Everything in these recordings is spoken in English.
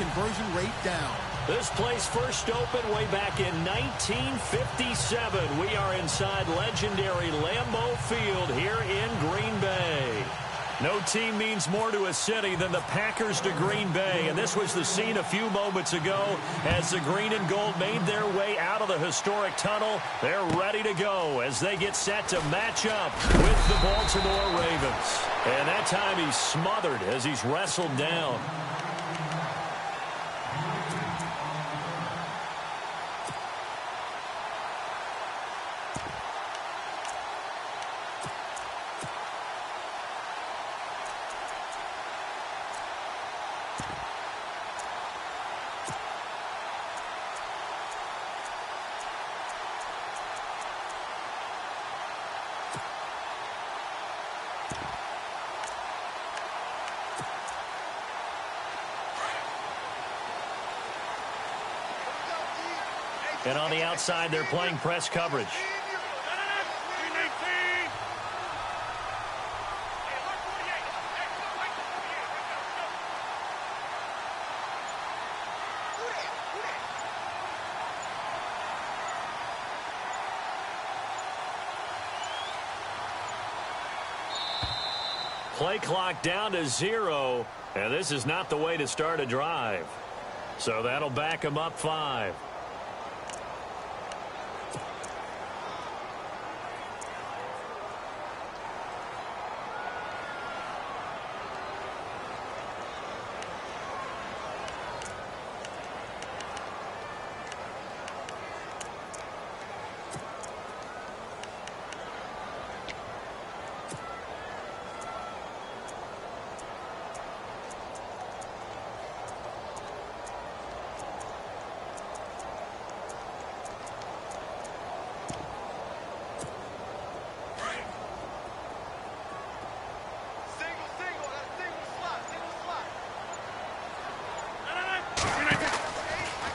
conversion rate down. This place first opened way back in 1957. We are inside legendary Lambeau Field here in Green Bay. No team means more to a city than the Packers to Green Bay, and this was the scene a few moments ago as the green and gold made their way out of the historic tunnel. They're ready to go as they get set to match up with the Baltimore Ravens. And that time he's smothered as he's wrestled down. And on the outside, they're playing press coverage. Play clock down to 0, and this is not the way to start a drive. So that'll back them up 5.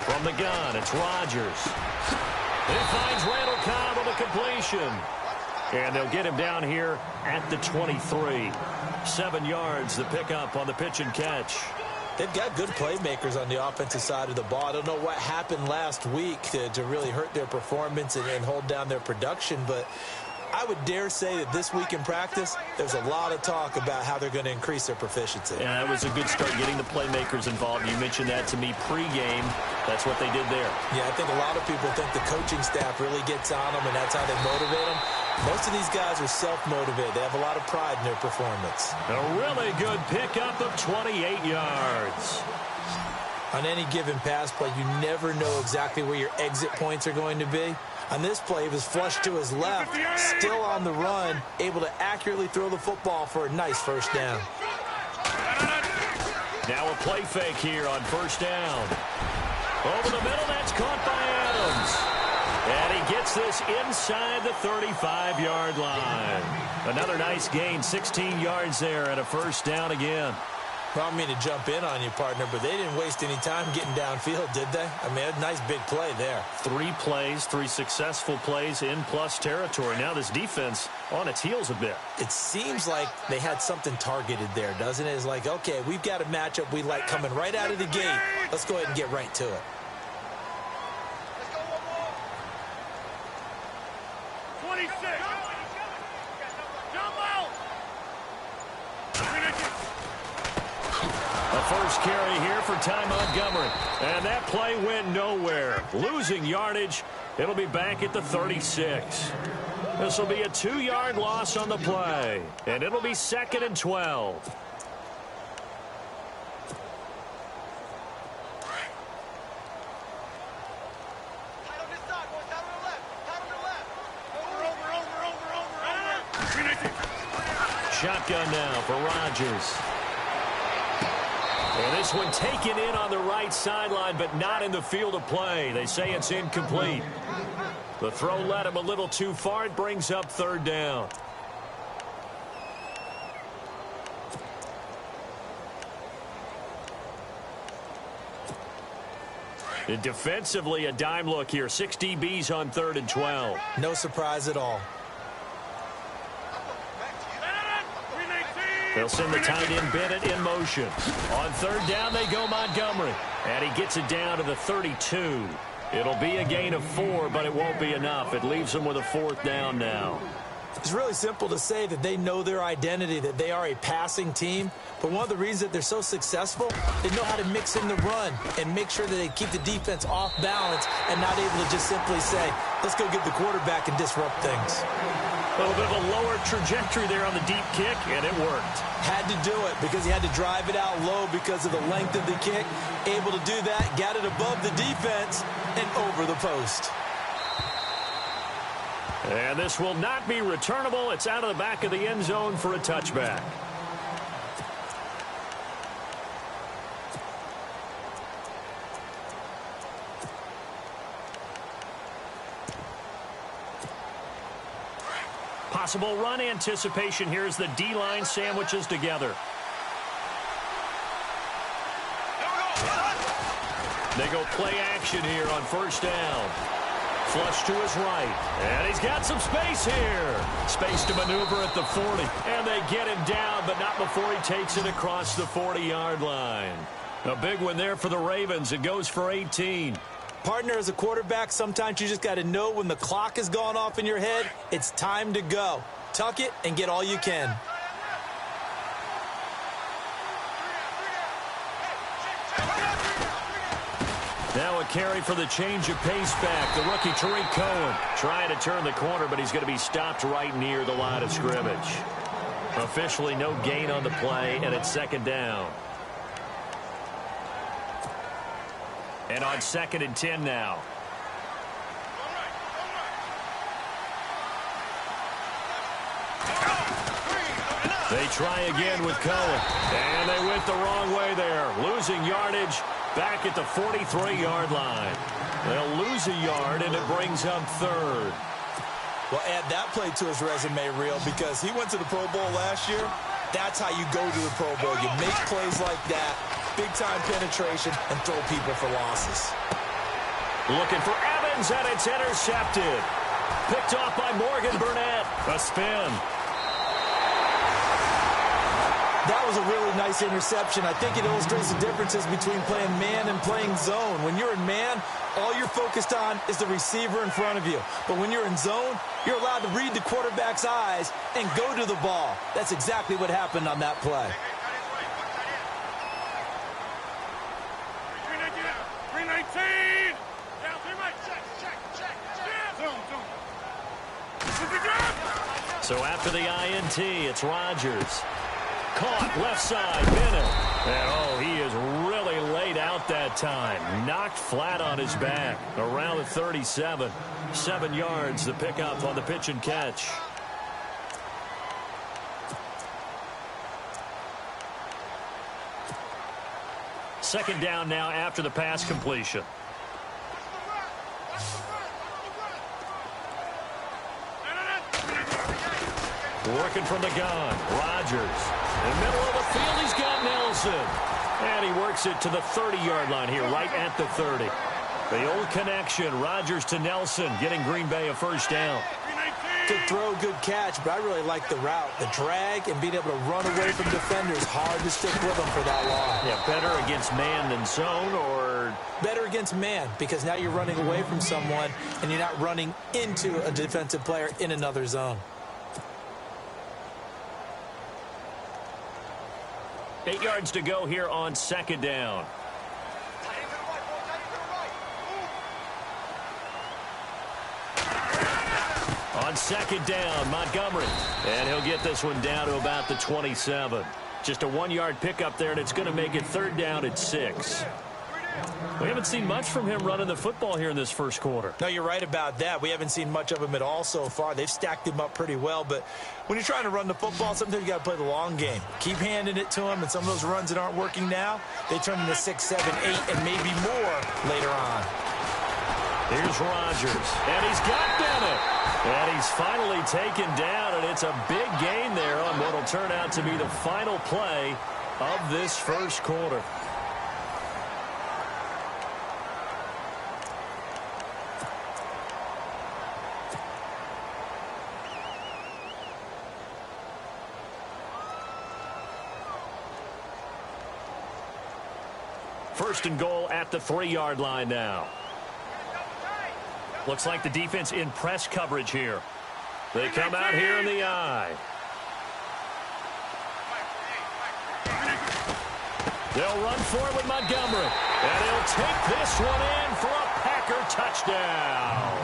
From the gun, it's Rodgers. He finds Randall Cobb on the completion. And they'll get him down here at the 23. 7 yards, the pickup on the pitch and catch. They've got good playmakers on the offensive side of the ball. I don't know what happened last week to really hurt their performance and hold down their production, but I would dare say that this week in practice, there's a lot of talk about how they're going to increase their proficiency. Yeah, that was a good start getting the playmakers involved. You mentioned that to me pregame. That's what they did there. Yeah, I think a lot of people think the coaching staff really gets on them, and that's how they motivate them. Most of these guys are self-motivated. They have a lot of pride in their performance. A really good pickup of 28 yards. On any given pass play, you never know exactly where your exit points are going to be. On this play, he was flushed to his left, still on the run, able to accurately throw the football for a nice first down. Now a play fake here on first down. Over the middle, that's caught by Adams. And he gets this inside the 35-yard line. Another nice gain, 16 yards there, and a first down again. I don't mean to jump in on you, partner, but they didn't waste any time getting downfield, did they? I mean, a nice big play there. 3 plays, 3 successful plays in plus territory. Now this defense on its heels a bit. It seems like they had something targeted there, doesn't it? It's like, okay, we've got a matchup we like coming right out of the gate. Let's go ahead and get right to it. Let's go one more. 26. Jump out. A first carry here for Ty Montgomery. And that play went nowhere. Losing yardage. It'll be back at the 36. This will be a 2-yard loss on the play. And it'll be 2nd and 12. Shotgun now for Rodgers. And this one taken in on the right sideline, but not in the field of play. They say it's incomplete. The throw led him a little too far. It brings up 3rd down. And defensively, a dime look here. 6 DBs on 3rd and 12. No surprise at all. They'll send the tight end Bennett in motion. On third down, they go Montgomery. And he gets it down to the 32. It'll be a gain of 4, but it won't be enough. It leaves them with a 4th down now. It's really simple to say that they know their identity, that they are a passing team. But one of the reasons that they're so successful, they know how to mix in the run and make sure that they keep the defense off balance and not able to just simply say, let's go get the quarterback and disrupt things. A little bit of a lower trajectory there on the deep kick, and it worked. Had to do it because he had to drive it out low because of the length of the kick. Able to do that, got it above the defense and over the post. And this will not be returnable. It's out of the back of the end zone for a touchback. Possible run anticipation here as the D-line sandwiches together. They go play action here on first down. Flush to his right. And he's got some space here. Space to maneuver at the 40. And they get him down, but not before he takes it across the 40-yard line. A big one there for the Ravens. It goes for 18. Partner, as a quarterback, sometimes you just got to know when the clock has gone off in your head, it's time to go. Tuck it and get all you can. Now a carry for the change of pace back. The rookie Tariq Cohen trying to turn the corner, but he's going to be stopped right near the line of scrimmage. Officially no gain on the play, and it's 2nd down. And on 2nd and 10 now. They try again with Cohen. And they went the wrong way there. Losing yardage back at the 43-yard line. They'll lose a yard, and it brings up 3rd. Well, add that play to his resume reel because he went to the Pro Bowl last year. That's how you go to the Pro Bowl. You make plays like that, big-time penetration, and throw people for losses. Looking for Evans, and it's intercepted. Picked off by Morgan Burnett. A spin. That was a really nice interception. I think it illustrates the differences between playing man and playing zone. When you're in man, all you're focused on is the receiver in front of you. But when you're in zone, you're allowed to read the quarterback's eyes and go to the ball. That's exactly what happened on that play. 319! Down 3 right. Check. Zone. So after the INT, it's Rodgers. Caught left side, Bennett. And he is really laid out that time. Knocked flat on his back. Around the 37. 7 yards, the pickup on the pitch and catch. Second down now after the pass completion. Working from the gun. Rodgers. In the middle of the field, he's got Nelson. And he works it to the 30-yard line here, right at the 30. The old connection, Rodgers to Nelson, getting Green Bay a first down. Good throw, good catch, but I really like the route. The drag and being able to run away from defenders. Hard to stick with them for that long. Yeah, better against man than zone, or? Better against man, because now you're running away from someone, and you're not running into a defensive player in another zone. 8 yards to go here on second down. On second down, Montgomery. And he'll get this one down to about the 27. Just a 1-yard pickup there, and it's going to make it third down at 6. We haven't seen much from him running the football here in this first quarter. No, you're right about that. We haven't seen much of him at all so far. They've stacked him up pretty well, but when you're trying to run the football, sometimes you got to play the long game. Keep handing it to him, and some of those runs that aren't working now, they turn into 6, 7, 8, and maybe more later on. Here's Rodgers, and he's got Bennett. And he's finally taken down, and it's a big gain there on what will turn out to be the final play of this first quarter. First and goal at the 3-yard line now. Looks like the defense in press coverage here. They come out here in the eye. They'll run for it with Montgomery. And he'll take this one in for a Packer touchdown.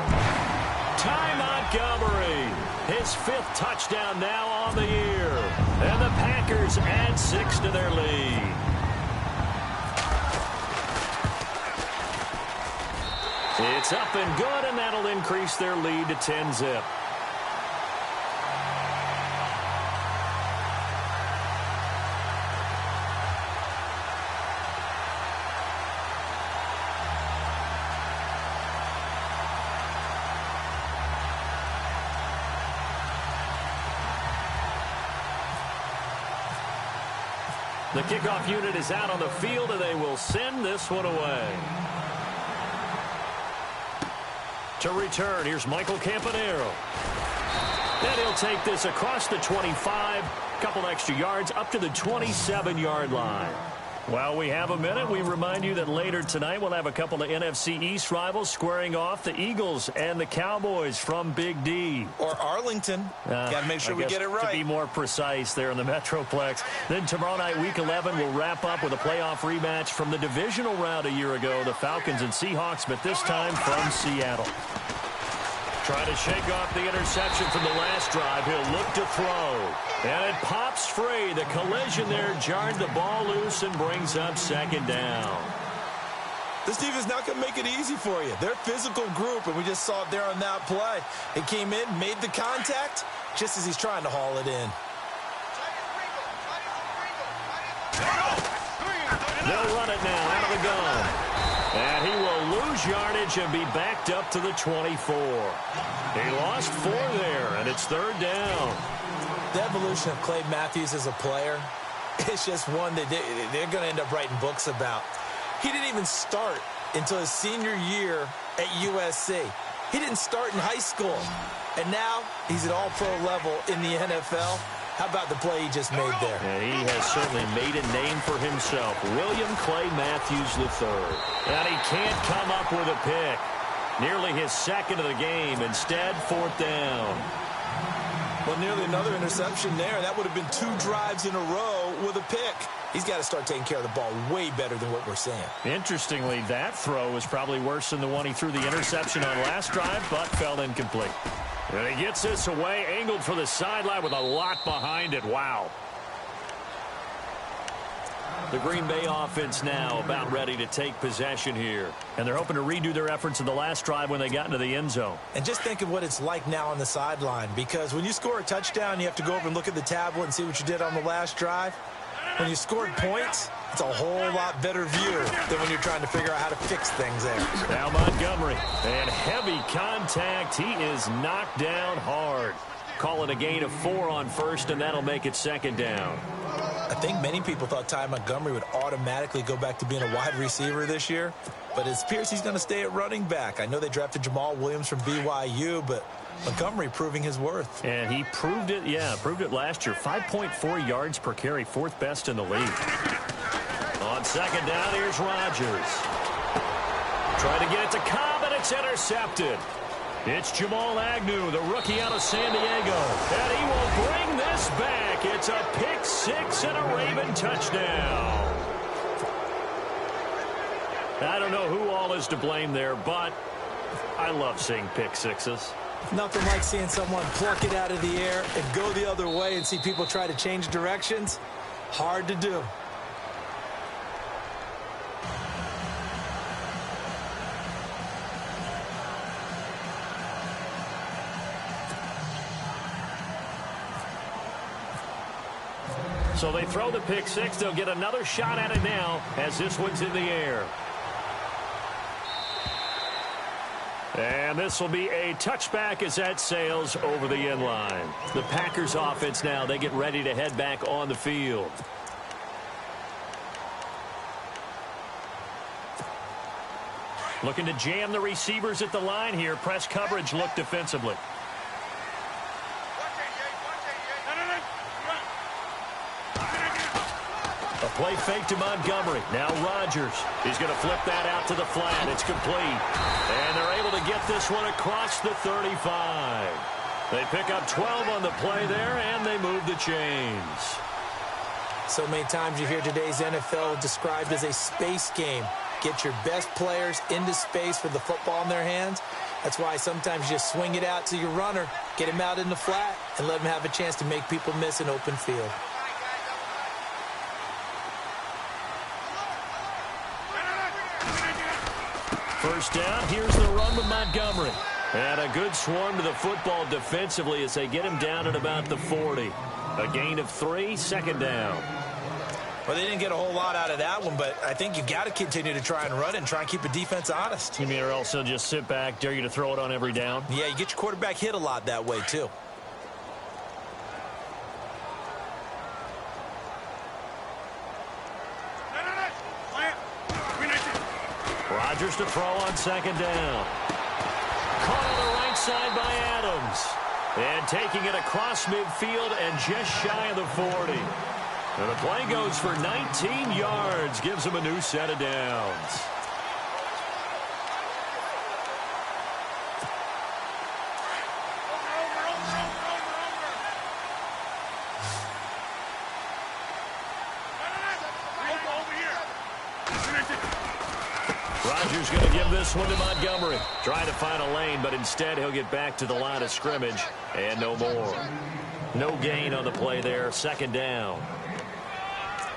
Ty Montgomery, his 5th touchdown now on the year. And the Packers add 6 to their lead. It's up and good, and that'll increase their lead to 10-zip. The kickoff unit is out on the field, and they will send this one away. To return, here's Michael Campanero. And he'll take this across the 25, couple extra yards up to the 27-yard line. While we have a minute, we remind you that later tonight we'll have a couple of NFC East rivals squaring off, the Eagles and the Cowboys from Big D. Or Arlington. Got to make sure we get it right. To be more precise there in the Metroplex. Then tomorrow night, Week 11, we'll wrap up with a playoff rematch from the divisional round a year ago, the Falcons and Seahawks, but this time from Seattle. Trying to shake off the interception from the last drive. He'll look to throw. And it pops free. The collision there jarred the ball loose and brings up 2nd down. This defense not going to make it easy for you. They're a physical group, and we just saw it there on that play. It came in, made the contact, just as he's trying to haul it in. They'll run it now out of the gun. And he will lose yardage and be backed up to the 24. He lost 4 there, and it's 3rd down. The evolution of Clay Matthews as a player, it's just one that they're going to end up writing books about. He didn't even start until his senior year at USC. He didn't start in high school. And now he's at all-pro level in the NFL. How about the play he just made there? And he has certainly made a name for himself. William Clay Matthews III. And he can't come up with a pick. Nearly his 2nd of the game. Instead, 4th down. Well, nearly another interception there. That would have been 2 drives in a row with a pick. He's got to start taking care of the ball way better than what we're seeing. Interestingly, that throw was probably worse than the one he threw the interception on last drive, but fell incomplete. And he gets this away, angled for the sideline with a lot behind it. Wow. The Green Bay offense now about ready to take possession here. And they're hoping to redo their efforts in the last drive when they got into the end zone. And just think of what it's like now on the sideline, because when you score a touchdown, you have to go over and look at the tablet and see what you did on the last drive. When you scored points, it's a whole lot better view than when you're trying to figure out how to fix things there. Now Montgomery, and heavy contact. He is knocked down hard. Call it a gain of 4 on 1st, and that'll make it 2nd down. I think many people thought Ty Montgomery would automatically go back to being a wide receiver this year, but it appears he's going to stay at running back. I know they drafted Jamal Williams from BYU, but Montgomery proving his worth. And he proved it, proved it last year. 5.4 yards per carry, 4th best in the league. On 2nd down, here's Rodgers. Trying to get it to Cobb, and it's intercepted. It's Jamal Agnew, the rookie out of San Diego. And he will bring this back. It's a pick 6 and a Raven touchdown. I don't know who all is to blame there, but I love seeing pick 6s. Nothing like seeing someone pluck it out of the air and go the other way and see people try to change directions. Hard to do. So they throw the pick 6. They'll get another shot at it now as this one's in the air. And this will be a touchback as that sails over the end line. The Packers offense now, they get ready to head back on the field. Looking to jam the receivers at the line here. Press coverage look defensively. A Play fake to Montgomery. Now Rodgers. He's going to flip that out to the flat. It's complete. And they're able to get this one across the 35. They pick up 12 on the play there, and they move the chains. So many times you hear today's NFL described as a space game. Get your best players into space with the football in their hands. That's why sometimes you just swing it out to your runner, get him out in the flat, and let him have a chance to make people miss an open field. First down, here's the run with Montgomery. And a good swarm to the football defensively as they get him down at about the 40. A gain of 3, second down. Well, they didn't get a whole lot out of that one, but I think you've got to continue to try and run and try and keep a defense honest. You mean or else they'll just sit back, dare you to throw it on every down? Yeah, you get your quarterback hit a lot that way, too. Rodgers to throw on second down. Caught on the right side by Adams. And taking it across midfield and just shy of the 40. And the play goes for 19 yards. Gives him a new set of downs. Rodgers going to give this one to Montgomery. Trying to find a lane, but instead he'll get back to the line of scrimmage. And no more. No gain on the play there. Second down.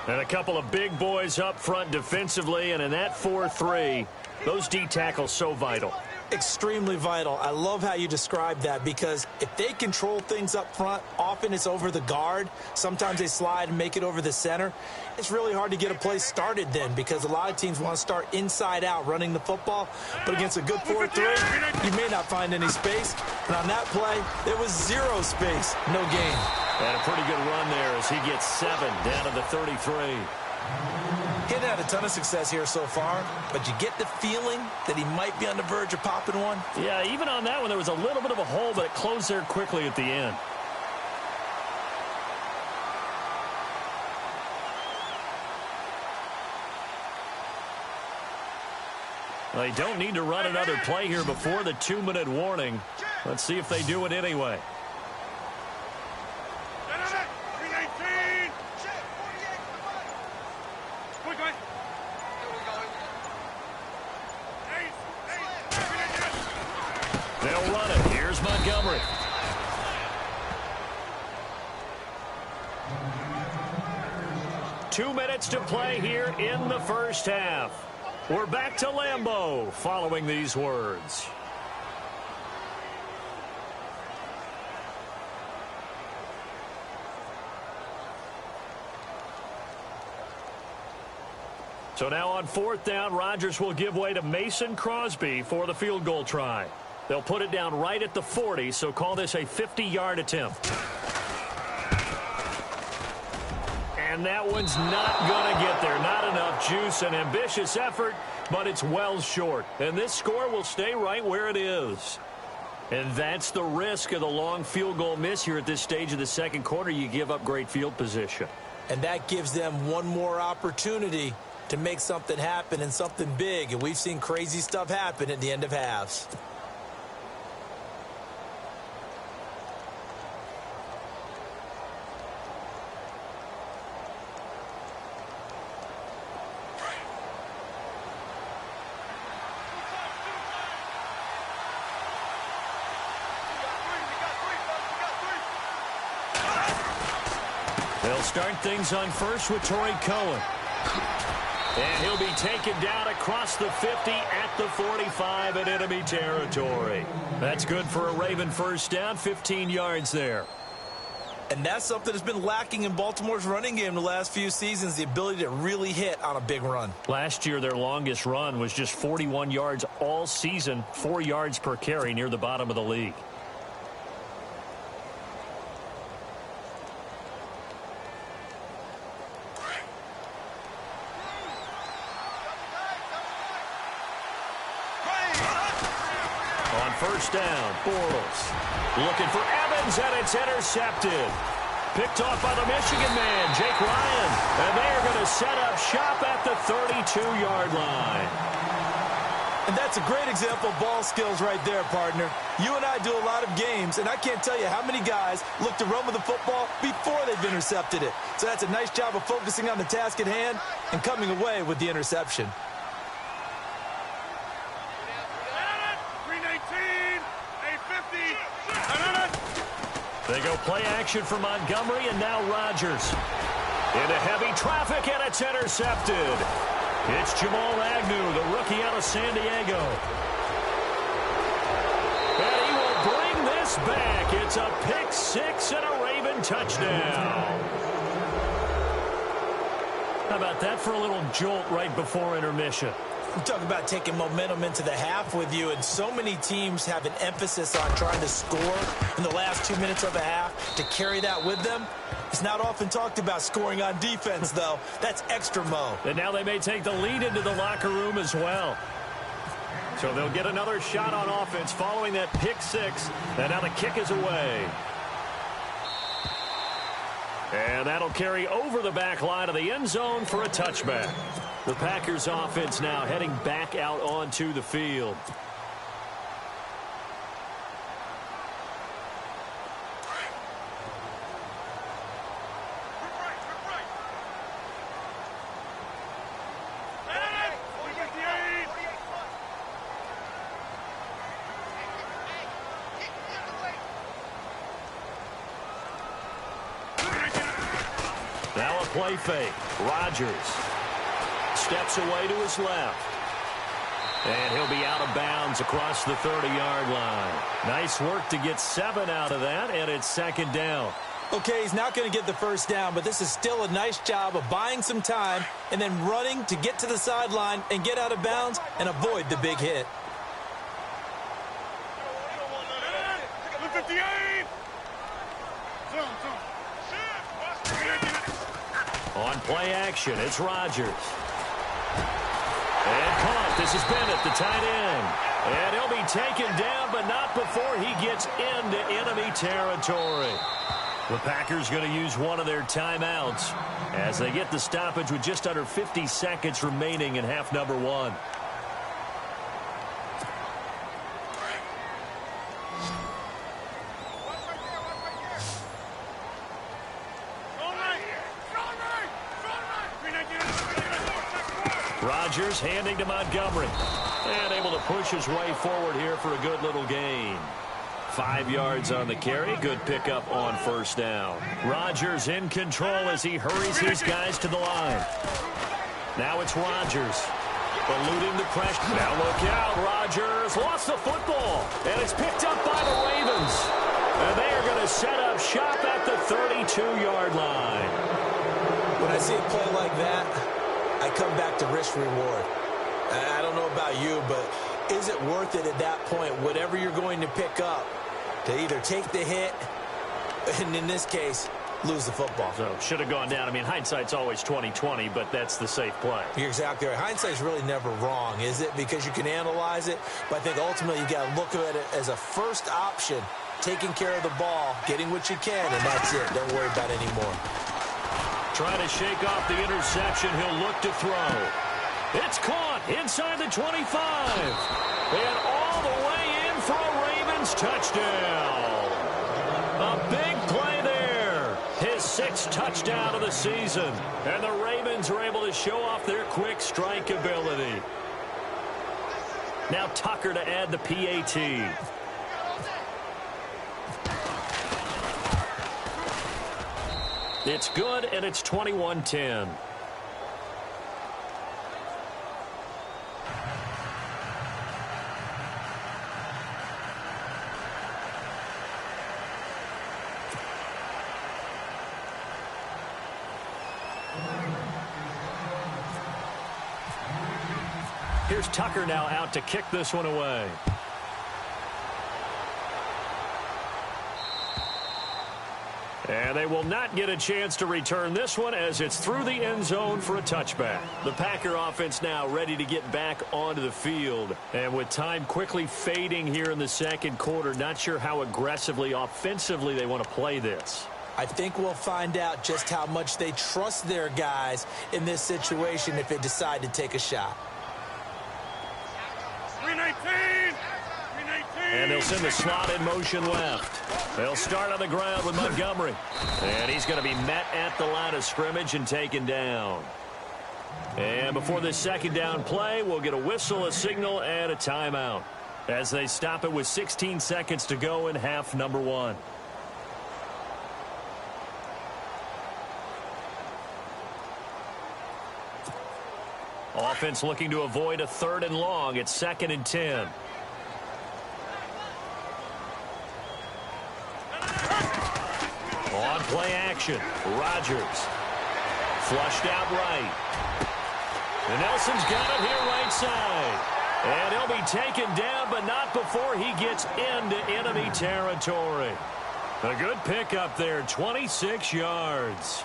And a couple of big boys up front defensively. And in that 4-3, those D tackles so vital. Extremely vital. I love how you describe that because if they control things up front, often it's over the guard. Sometimes they slide and make it over the center. It's really hard to get a play started then because a lot of teams want to start inside out running the football. But against a good 4-3, you may not find any space. And on that play, there was zero space. No gain. And a pretty good run there as he gets 7 down to the 33. He hasn't had a ton of success here so far, but you get the feeling that he might be on the verge of popping one. Yeah, even on that one, there was a little bit of a hole, but it closed there quickly at the end. Well, they don't need to run another play here before the 2-minute warning. Let's see if they do it anyway. They'll run it. Here's Montgomery. Two minutes to play here in the first half. We're back to Lambeau following these words. So now on fourth down, Rodgers will give way to Mason Crosby for the field goal try. They'll put it down right at the 40, so call this a 50-yard attempt. And that one's not going to get there. Not enough juice. An ambitious effort, but it's well short. And this score will stay right where it is. And that's the risk of the long field goal miss here at this stage of the second quarter. You give up great field position. And that gives them one more opportunity to make something happen and something big. And we've seen crazy stuff happen at the end of halves. They'll start things on first with Torrey Cohen. And he'll be taken down across the 50 at the 45 in enemy territory. That's good for a Raven first down, 15 yards there. And that's something that's been lacking in Baltimore's running game the last few seasons, the ability to really hit on a big run. Last year, their longest run was just 41 yards all season, 4 yards per carry near the bottom of the league. First down, Bortles looking for Evans, and it's intercepted. Picked off by the Michigan man, Jake Ryan. And they are going to set up shop at the 32-yard line. And that's a great example of ball skills right there, partner. You and I do a lot of games, and I can't tell you how many guys look to run with the football before they've intercepted it. So that's a nice job of focusing on the task at hand and coming away with the interception. 319, 850. They go play action for Montgomery, and now Rodgers. Into heavy traffic, and it's intercepted. It's Jamal Agnew, the rookie out of San Diego. And he will bring this back. It's a pick six and a Raven touchdown. How about that for a little jolt right before intermission? I'm talking about taking momentum into the half with you, and so many teams have an emphasis on trying to score in the last 2 minutes of a half to carry that with them. It's not often talked about scoring on defense, though. That's extra mo. And now they may take the lead into the locker room as well. So they'll get another shot on offense following that pick six. And now the kick is away. And that'll carry over the back line of the end zone for a touchback. The Packers offense now heading back out onto the field. Now a play fake. Rodgers steps away to his left. And he'll be out of bounds across the 30-yard line. Nice work to get 7 out of that, and it's second down. Okay, he's not going to get the first down, but this is still a nice job of buying some time and then running to get to the sideline and get out of bounds and avoid the big hit. 158. On play action, it's Rodgers. And caught. This is Bennett, the tight end. And he'll be taken down, but not before he gets into enemy territory. The Packers going to use one of their timeouts as they get the stoppage with just under 50 seconds remaining in half number one. Rodgers handing to Montgomery. And able to push his way forward here for a good little gain. 5 yards on the carry. Good pickup on first down. Rodgers in control as he hurries his guys to the line. Now it's Rodgers. Eluding the pressure. Now look out. Rodgers lost the football. And it's picked up by the Ravens. And they are going to set up shop at the 32-yard line. When I see a play like that, I come back to risk reward. I don't know about you, but is it worth it at that point, whatever you're going to pick up, to either take the hit and in this case, lose the football? So should have gone down. I mean, hindsight's always 20/20, but that's the safe play. You're exactly right. Hindsight's really never wrong, is it? Because you can analyze it, but I think ultimately you got to look at it as a first option, taking care of the ball, getting what you can, and that's it. Don't worry about it anymore. Trying to shake off the interception. He'll look to throw. It's caught inside the 25. And all the way in for a Ravens touchdown. A big play there. His 6th touchdown of the season. And the Ravens are able to show off their quick strike ability. Now Tucker to add the PAT. It's good, and it's 21-10. Here's Tucker now out to kick this one away. And they will not get a chance to return this one as it's through the end zone for a touchback. The Packer offense now ready to get back onto the field. And with time quickly fading here in the second quarter, not sure how aggressively, offensively they want to play this. I think we'll find out just how much they trust their guys in this situation if they decide to take a shot. 319! And they'll send the slot in motion left. They'll start on the ground with Montgomery. And he's going to be met at the line of scrimmage and taken down. And before this second down play, we'll get a whistle, a signal, and a timeout as they stop it with 16 seconds to go in half number 1. Offense looking to avoid a 3rd and long. It's 2nd and 10. On play action, Rodgers. Flushed out right. And Nelson's got it here right side. And he'll be taken down, but not before he gets into enemy territory. A good pickup there, 26 yards.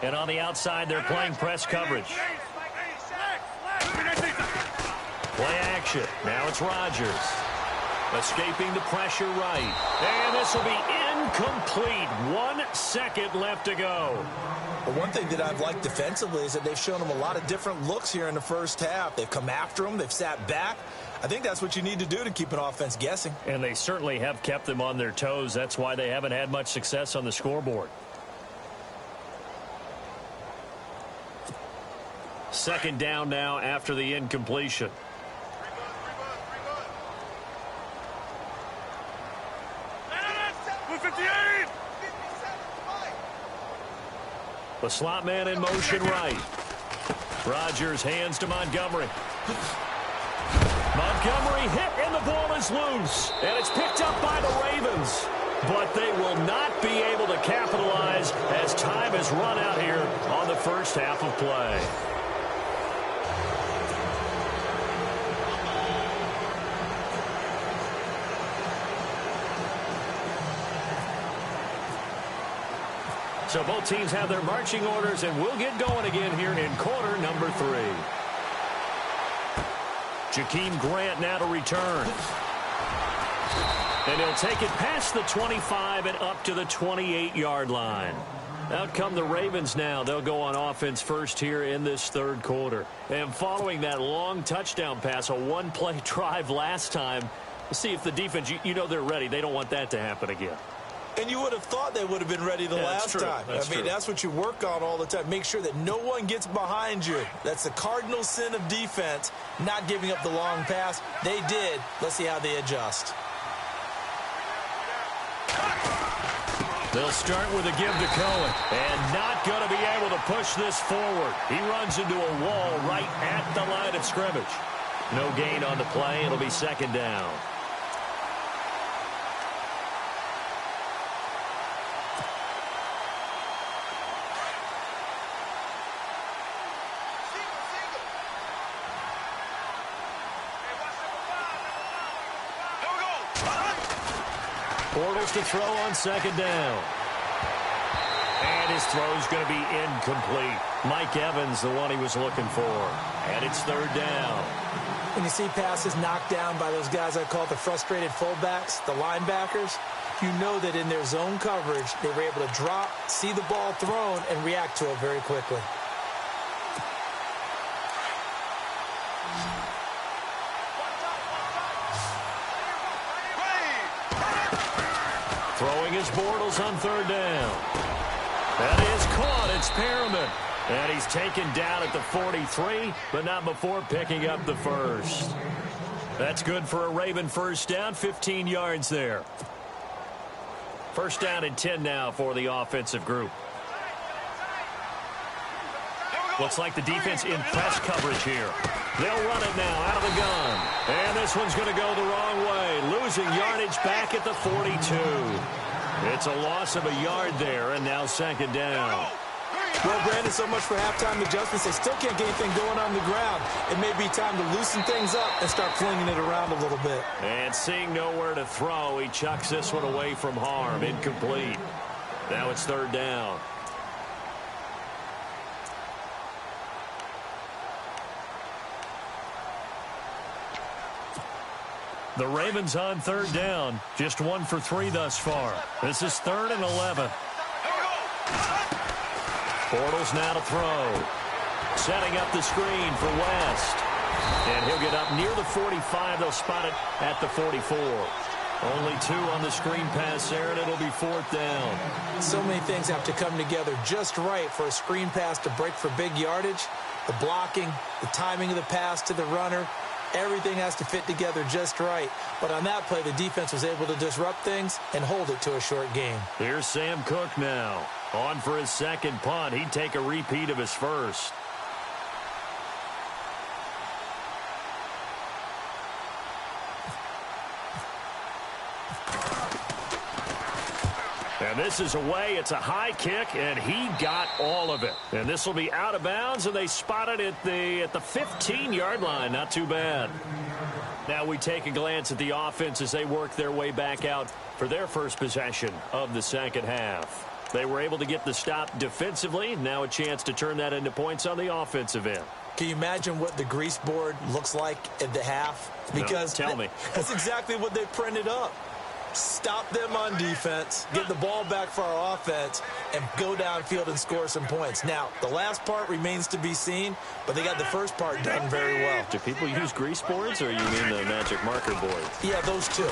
And on the outside, they're playing press coverage. Play action. Now it's Rodgers. Escaping the pressure right. And this will be incomplete. 1 second left to go. But one thing that I've liked defensively is that they've shown them a lot of different looks here in the first half. They've come after them. They've sat back. I think that's what you need to do to keep an offense guessing. And they certainly have kept them on their toes. That's why they haven't had much success on the scoreboard. Second down now after the incompletion. The slot man in motion right. Rodgers hands to Montgomery. Montgomery hit and the ball is loose. And it's picked up by the Ravens. But they will not be able to capitalize as time has run out here on the first half of play. So both teams have their marching orders, and we'll get going again here in quarter number 3. Jakeem Grant now to return. And he'll take it past the 25 and up to the 28-yard line. Out come the Ravens now. They'll go on offense first here in this third quarter. And following that long touchdown pass, a one-play drive last time, we'll see if the defense, you know they're ready. They don't want that to happen again. And you would have thought they would have been ready the last time. That's what you work on all the time. Make sure that no one gets behind you. That's the cardinal sin of defense, not giving up the long pass. They did. Let's see how they adjust. They'll start with a give to Cohen. And not going to be able to push this forward. He runs into a wall right at the line of scrimmage. No gain on the play. It'll be second down. Bortles to throw on second down. And his throw's going to be incomplete. Mike Evans, the one he was looking for. And it's third down. When you see passes knocked down by those guys I call the frustrated fullbacks, the linebackers, you know that in their zone coverage, they were able to drop, see the ball thrown, and react to it very quickly. Throwing his Bortles on third down. That is caught. It's Perriman. And he's taken down at the 43, but not before picking up the first. That's good for a Raven first down, 15 yards there. First down and 10 now for the offensive group. Looks like the defense in press coverage here. They'll run it now out of the gun. And this one's going to go the wrong way. Losing yardage back at the 42. It's a loss of a yard there, and now second down. Well, Brandon, so much for halftime adjustments. They still can't get anything going on the ground. It may be time to loosen things up and start flinging it around a little bit. And seeing nowhere to throw, he chucks this one away from harm. Incomplete. Now it's third down. The Ravens on third down. Just 1 for 3 thus far. This is 3rd and 11. Bortles now to throw. Setting up the screen for West. And he'll get up near the 45. They'll spot it at the 44. Only 2 on the screen pass there, and it'll be 4th down. So many things have to come together just right for a screen pass to break for big yardage. The blocking, the timing of the pass to the runner. Everything has to fit together just right. But on that play, the defense was able to disrupt things and hold it to a short game. Here's Sam Cook now. On for his second punt. He'd take a repeat of his first. And this is away. It's a high kick, and he got all of it. And this will be out of bounds, and they spot it at the 15-yard line. Not too bad. Now we take a glance at the offense as they work their way back out for their first possession of the second half. They were able to get the stop defensively. Now a chance to turn that into points on the offensive end. Can you imagine what the grease board looks like at the half? Because no, tell me. That's exactly what they printed up. Stop them on defense, get the ball back for our offense, and go downfield and score some points. Now, the last part remains to be seen, but they got the first part done very well. Do people use grease boards, or you mean the magic marker board? Yeah, those two.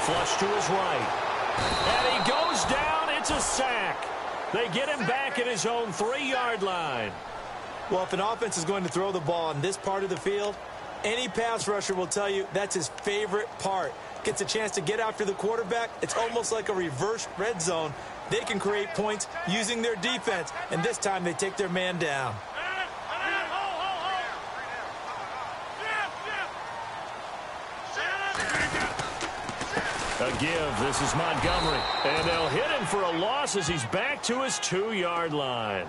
Flush to his right. And he goes down. It's a sack. They get him back at his own 3-yard line. Well, if an offense is going to throw the ball in this part of the field, any pass rusher will tell you that's his favorite part. Gets a chance to get after the quarterback. It's almost like a reverse red zone. They can create points using their defense, and this time they take their man down. A give. This is Montgomery. And they'll hit him for a loss as he's back to his 2-yard line.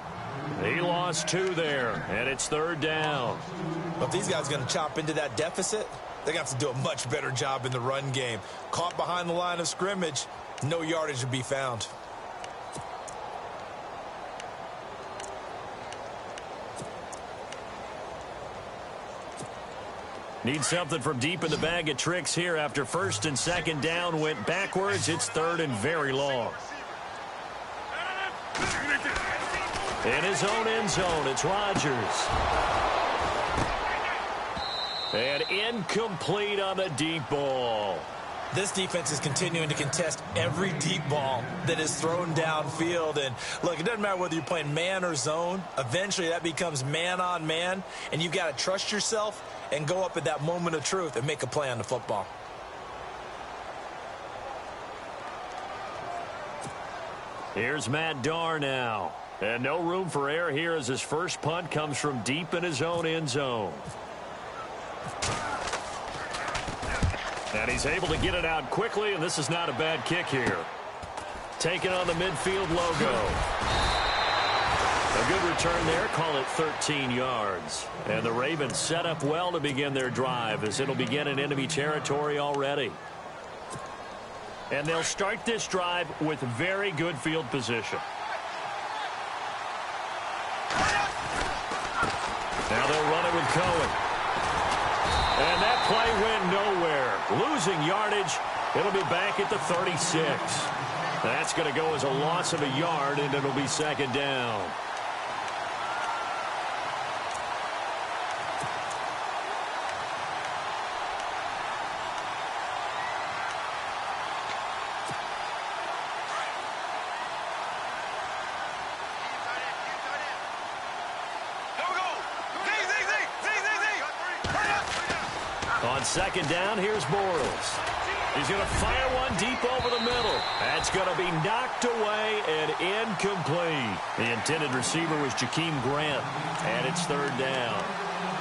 He lost 2 there, and it's third down. But if these guys are going to chop into that deficit, they're going to have to do a much better job in the run game. Caught behind the line of scrimmage, no yardage to be found. Need something from deep in the bag of tricks here after first and second down went backwards. It's third and very long. In his own end zone, it's Rodgers. And incomplete on the deep ball. This defense is continuing to contest every deep ball that is thrown downfield. And, look, it doesn't matter whether you're playing man or zone. Eventually, that becomes man-on-man, and you've got to trust yourself and go up at that moment of truth and make a play on the football. Here's Matt Darr now. And no room for error here as his first punt comes from deep in his own end zone. And he's able to get it out quickly, and this is not a bad kick here. Taking on the midfield logo. A good return there, call it 13 yards. And the Ravens set up well to begin their drive as it'll begin in enemy territory already. And they'll start this drive with very good field position. Now they'll run it with Cohen. And that play went nowhere. Losing yardage. It'll be back at the 36. That's going to go as a loss of a yard, and it'll be second down. On second down, here's Bortles. He's going to fire one deep over the middle. That's going to be knocked away and incomplete. The intended receiver was Jakeem Grant, and it's third down.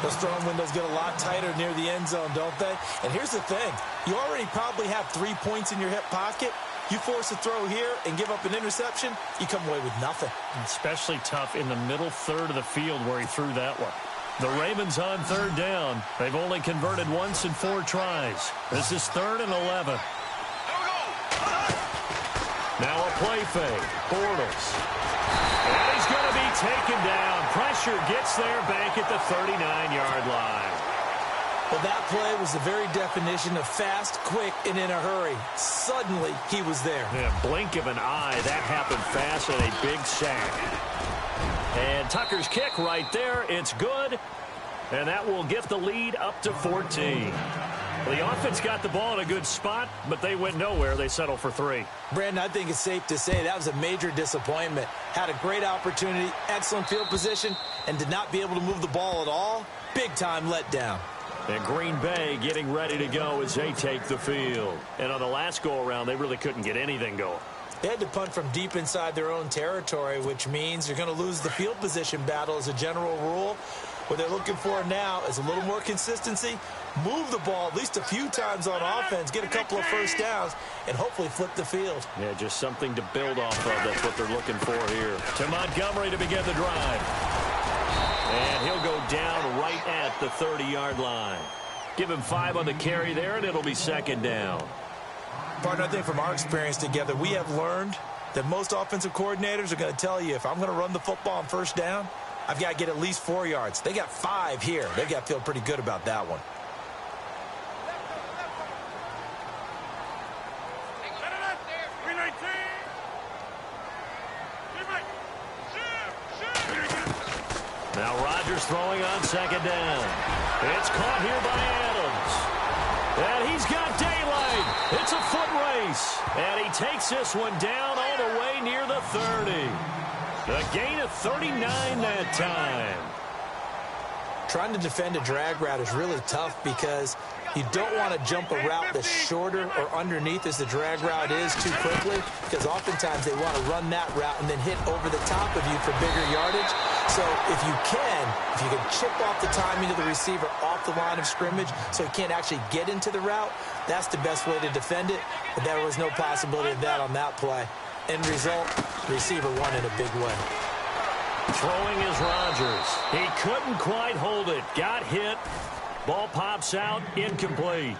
Those throwing windows get a lot tighter near the end zone, don't they? And here's the thing. You already probably have 3 points in your hip pocket. You force a throw here and give up an interception, you come away with nothing. Especially tough in the middle third of the field where he threw that one. The Ravens on third down. They've only converted once in 4 tries. This is 3rd and 11. Now a play fake. Bortles. And he's going to be taken down. Pressure gets there back at the 39-yard line. Well, that play was the very definition of fast, quick, and in a hurry. Suddenly, he was there. Yeah, blink of an eye. That happened fast and a big sack. And Tucker's kick right there. It's good. And that will get the lead up to 14. The offense got the ball in a good spot, but they went nowhere. They settled for 3. Brandon, I think it's safe to say that was a major disappointment. Had a great opportunity, excellent field position, and did not be able to move the ball at all. Big-time letdown. And Green Bay getting ready to go as they take the field. And on the last go-around, they really couldn't get anything going. They had to punt from deep inside their own territory, which means you're going to lose the field position battle as a general rule. What they're looking for now is a little more consistency, move the ball at least a few times on offense, get a couple of first downs, and hopefully flip the field. Yeah, just something to build off of. That's what they're looking for here. To Montgomery to begin the drive. And he'll go down right at the 30-yard line. Give him 5 on the carry there, and it'll be 2nd down. Partner, I think from our experience together, we have learned that most offensive coordinators are going to tell you, if I'm going to run the football on 1st down, I've got to get at least 4 yards. They got 5 here. They got to feel pretty good about that one. Now Rodgers throwing on 2nd down. It's caught here by Adams. And he's got daylight. It's a foot race. And he takes this one down all the way near the 30. The gain of 39 that time. Trying to defend a drag route is really tough because you don't want to jump a route that's shorter or underneath as the drag route is too quickly, because oftentimes they want to run that route and then hit over the top of you for bigger yardage. So if you can chip off the timing of the receiver off the line of scrimmage so he can't actually get into the route, that's the best way to defend it. But there was no possibility of that on that play. End result, the receiver won in a big way. Throwing is Rodgers. He couldn't quite hold it. Got hit. Ball pops out. Incomplete.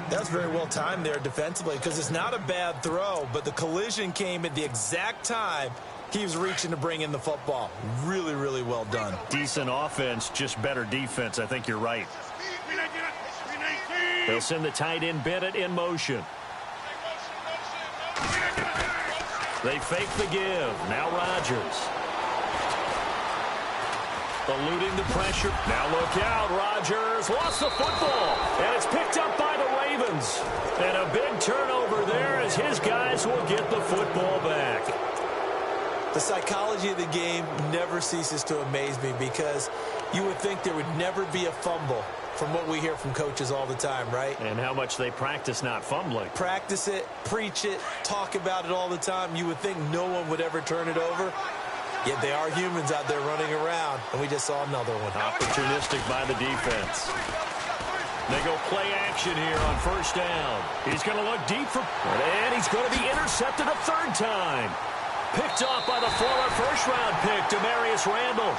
That's very well timed there defensively, because it's not a bad throw, but the collision came at the exact time he was reaching to bring in the football. Really, really well done. Decent offense, just better defense. I think you're right. They'll send the tight end Bennett in motion. They fake the give. Now Rodgers. Eluding the pressure. Now look out. Rodgers lost the football. And it's picked up by the Ravens. And a big turnover there as his guys will get the football back. The psychology of the game never ceases to amaze me, because you would think there would never be a fumble from what we hear from coaches all the time, right? And how much they practice not fumbling. Practice it, preach it, talk about it all the time. You would think no one would ever turn it over. Yet they are humans out there running around, and we just saw another one. Opportunistic by the defense. They go play action here on 1st down. He's going to look deep for... And he's going to be intercepted a 3rd time. Picked off by the former 1st-round pick, Demarius Randall.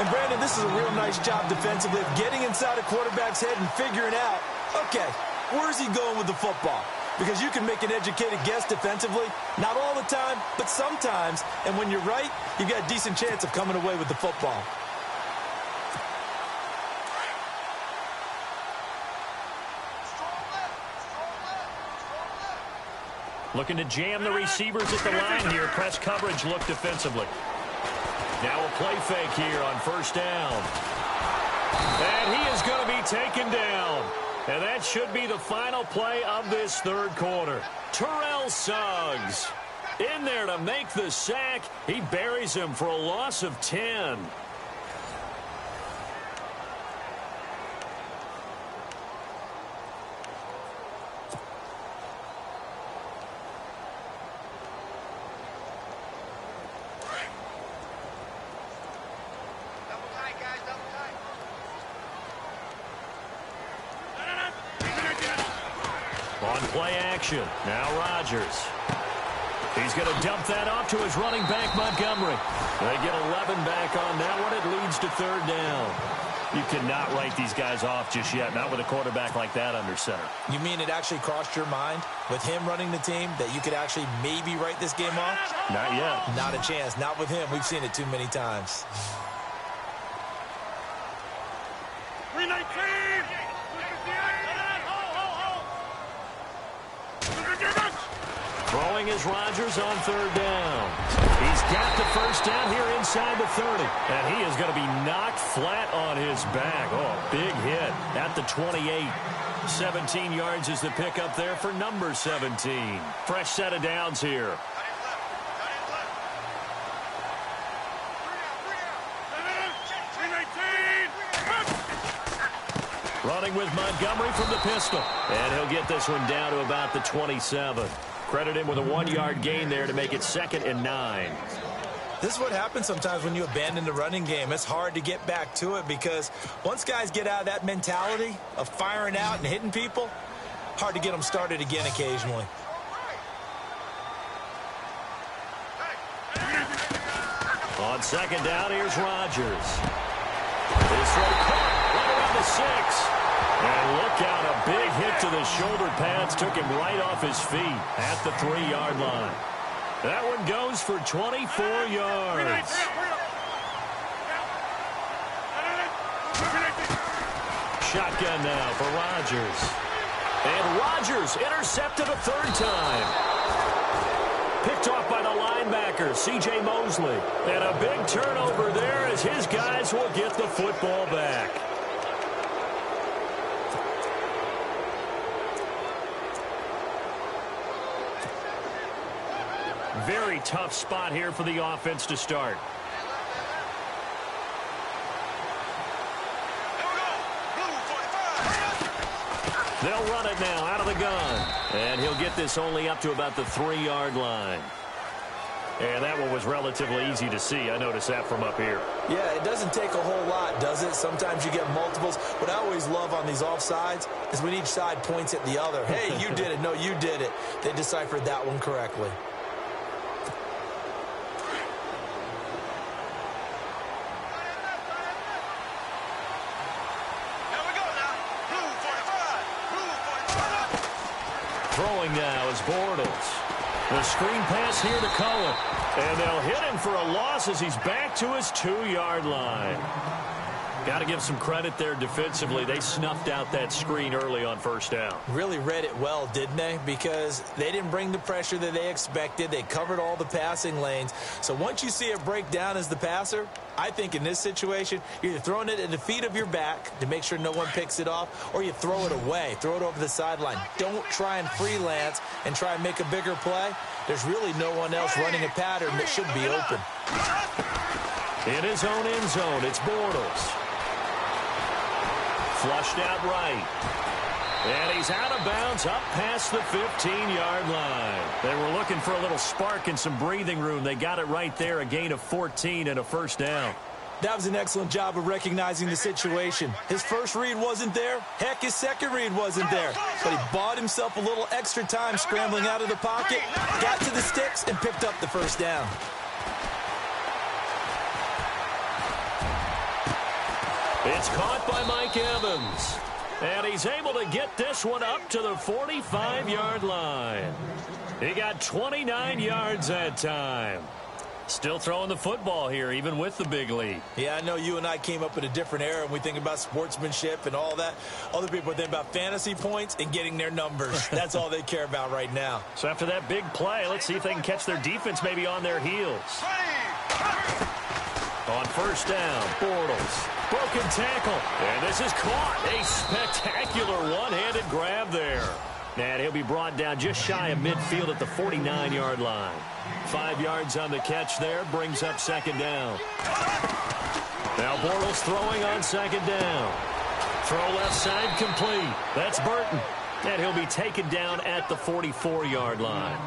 And, Brandon, this is a real nice job defensively of getting inside a quarterback's head and figuring out, okay, where's he going with the football? Because you can make an educated guess defensively, not all the time, but sometimes. And when you're right, you've got a decent chance of coming away with the football. Looking to jam the receivers at the line here. Press coverage look defensively. Now a play fake here on 1st down. And he is going to be taken down. And that should be the final play of this 3rd quarter. Terrell Suggs in there to make the sack. He buries him for a loss of 10. On play action, now Rodgers. He's going to dump that off to his running back, Montgomery. They get 11 back on that one. It leads to third down. You cannot write these guys off just yet, not with a quarterback like that under center. You mean it actually crossed your mind with him running the team that you could actually maybe write this game off? Not yet. Not a chance. Not with him. We've seen it too many times. 319! Throwing is Rodgers on third down. He's got the first down here inside the 30. And he is going to be knocked flat on his back. Oh, big hit at the 28. 17 yards is the pickup there for number 17. Fresh set of downs here. Running with Montgomery from the pistol. And he'll get this one down to about the 27. Credit him with a 1-yard gain there to make it 2nd and 9. This is what happens sometimes when you abandon the running game. It's hard to get back to it because once guys get out of that mentality of firing out and hitting people, hard to get them started again occasionally. On second down, here's Rodgers. This one caught right around the 6. And look out, a big hit to the shoulder pads took him right off his feet at the 3-yard line. That one goes for 24 yards. Shotgun now for Rodgers. And Rodgers intercepted a third time. Picked off by the linebacker, C.J. Mosley. And a big turnover there as his guys will get the football back. Very tough spot here for the offense to start. They'll run it now out of the gun. And he'll get this only up to about the 3-yard line. And that one was relatively easy to see. I noticed that from up here. Yeah, it doesn't take a whole lot, does it? Sometimes you get multiples. What I always love on these offsides is when each side points at the other. Hey, you did it. No, you did it. They deciphered that one correctly. Throwing now is Bortles. The screen pass here to Cullen. And they'll hit him for a loss as he's back to his 2-yard line. Got to give some credit there defensively. They snuffed out that screen early on first down. Really read it well, didn't they? Because they didn't bring the pressure that they expected. They covered all the passing lanes. So once you see it break down as the passer, I think in this situation, you're either throwing it at the feet of your back to make sure no one picks it off, or you throw it away, throw it over the sideline. Don't try and freelance and try and make a bigger play. There's really no one else running a pattern that should be open. In his own end zone, it's Bortles. Flushed out right. And he's out of bounds up past the 15-yard line. They were looking for a little spark and some breathing room. They got it right there, a gain of 14 and a first down. That was an excellent job of recognizing the situation. His first read wasn't there. Heck, his second read wasn't there. But he bought himself a little extra time scrambling out of the pocket, got to the sticks, and picked up the first down. It's caught by Mike Evans. And he's able to get this one up to the 45-yard line. He got 29 yards that time. Still throwing the football here, even with the big lead. Yeah, I know you and I came up in a different era, and we think about sportsmanship and all that. Other people think about fantasy points and getting their numbers. That's all they care about right now. So after that big play, let's see if they can catch their defense maybe on their heels. On first down, Bortles. Broken tackle. And this is caught. A spectacular one-handed grab there. And he'll be brought down just shy of midfield at the 49-yard line. 5 yards on the catch there. Brings up second down. Now Bortles throwing on second down. Throw left side complete. That's Burton. And he'll be taken down at the 44-yard line.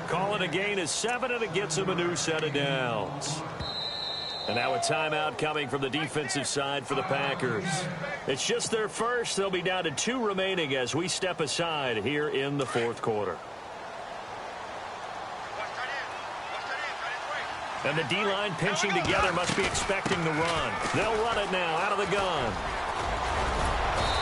Call it a gain of 7, and it gets him a new set of downs. And now a timeout coming from the defensive side for the Packers. It's just their first. They'll be down to 2 remaining as we step aside here in the fourth quarter. And the D-line pinching together must be expecting the run. They'll run it now out of the gun.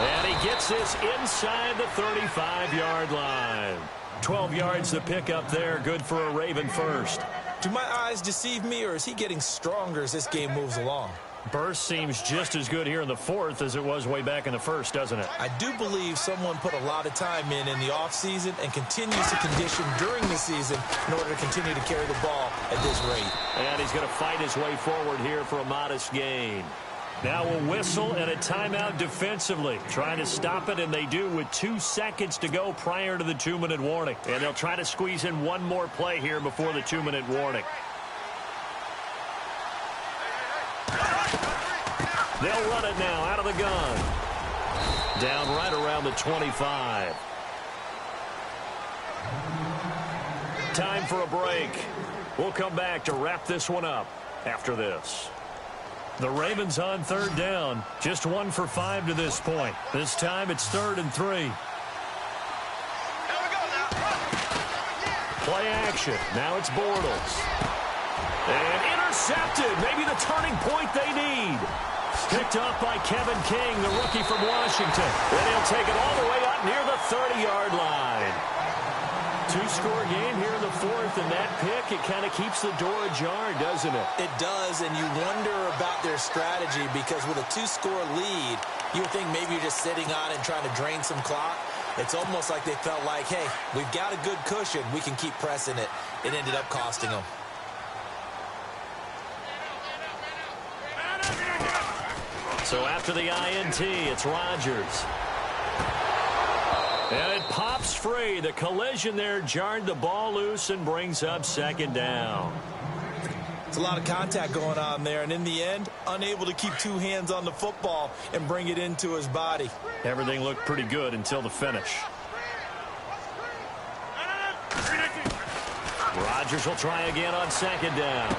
And he gets this inside the 35-yard line. 12 yards to pick up there. Good for a Raven first. Do my eyes deceive me, or is he getting stronger as this game moves along? Burst seems just as good here in the fourth as it was way back in the first, doesn't it? I do believe someone put a lot of time in the offseason and continues to condition during the season in order to continue to carry the ball at this rate. And he's going to fight his way forward here for a modest gain. Now a whistle and a timeout defensively. Trying to stop it, and they do with 2 seconds to go prior to the 2-minute warning. And they'll try to squeeze in one more play here before the 2-minute warning. They'll run it now out of the gun. Down right around the 25. Time for a break. We'll come back to wrap this one up after this. The Ravens on 3rd down. Just 1 for 5 to this point. This time it's 3rd and 3. Play action. Now it's Bortles. And intercepted. Maybe the turning point they need. Picked up by Kevin King, the rookie from Washington. And he'll take it all the way up near the 30-yard line. 2-score game here in the fourth, and that pick, it kind of keeps the door ajar, doesn't it? It does, and you wonder about their strategy, because with a 2-score lead, you would think maybe you're just sitting on it and trying to drain some clock. It's almost like they felt like, hey, we've got a good cushion. We can keep pressing it. It ended up costing them. So after the INT, it's Rodgers. And it pops free. The collision there jarred the ball loose and brings up 2nd down. It's a lot of contact going on there, and in the end, unable to keep 2 hands on the football and bring it into his body. Everything looked pretty good until the finish. Rodgers will try again on 2nd down.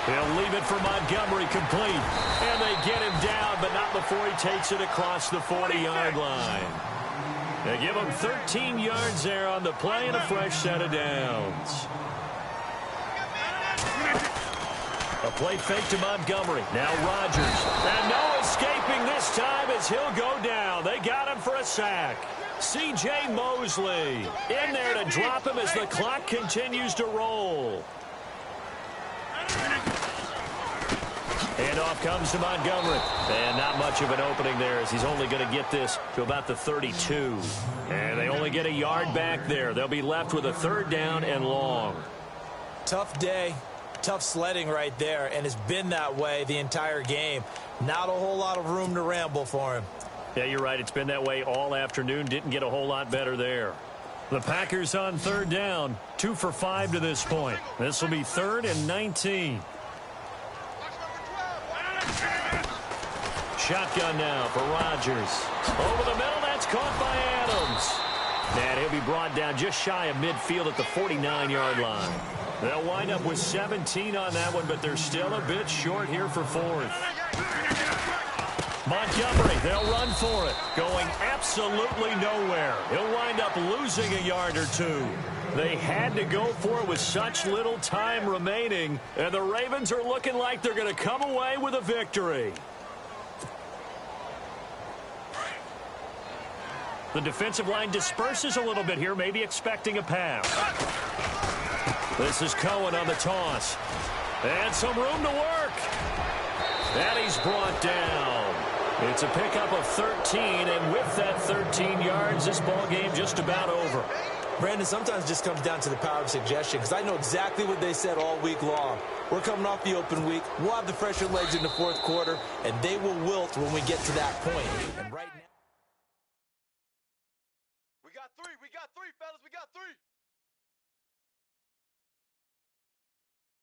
He'll leave it for Montgomery complete. And they get him down, but not before he takes it across the 40-yard line. They give him 13 yards there on the play and a fresh set of downs. A play fake to Montgomery. Now Rodgers. And no escaping this time as he'll go down. They got him for a sack. C.J. Mosley in there to drop him as the clock continues to roll. Handoff comes to Montgomery. And not much of an opening there as he's only going to get this to about the 32. And they only get a yard back there. They'll be left with a 3rd down and long. Tough day. Tough sledding right there, and it's been that way the entire game. Not a whole lot of room to ramble for him. Yeah, you're right. It's been that way all afternoon. Didn't get a whole lot better there. The Packers on 3rd down. 2 for 5 to this point. This will be 3rd and 19. Shotgun now for Rodgers. Over the middle, that's caught by Adams. And he'll be brought down just shy of midfield at the 49-yard line. They'll wind up with 17 on that one, but they're still a bit short here for 4th. Montgomery, they'll run for it. Going absolutely nowhere. He'll wind up losing a yard or 2. They had to go for it with such little time remaining, and the Ravens are looking like they're going to come away with a victory. The defensive line disperses a little bit here, maybe expecting a pass. This is Cohen on the toss. And some room to work. And he's brought down. It's a pickup of 13, and with that 13 yards, this ball game just about over. Brandon, sometimes it just comes down to the power of suggestion, because I know exactly what they said all week long. We're coming off the open week. We'll have the fresher legs in the 4th quarter, and they will wilt when we get to that point. And right now, We got three, fellas. We got 3.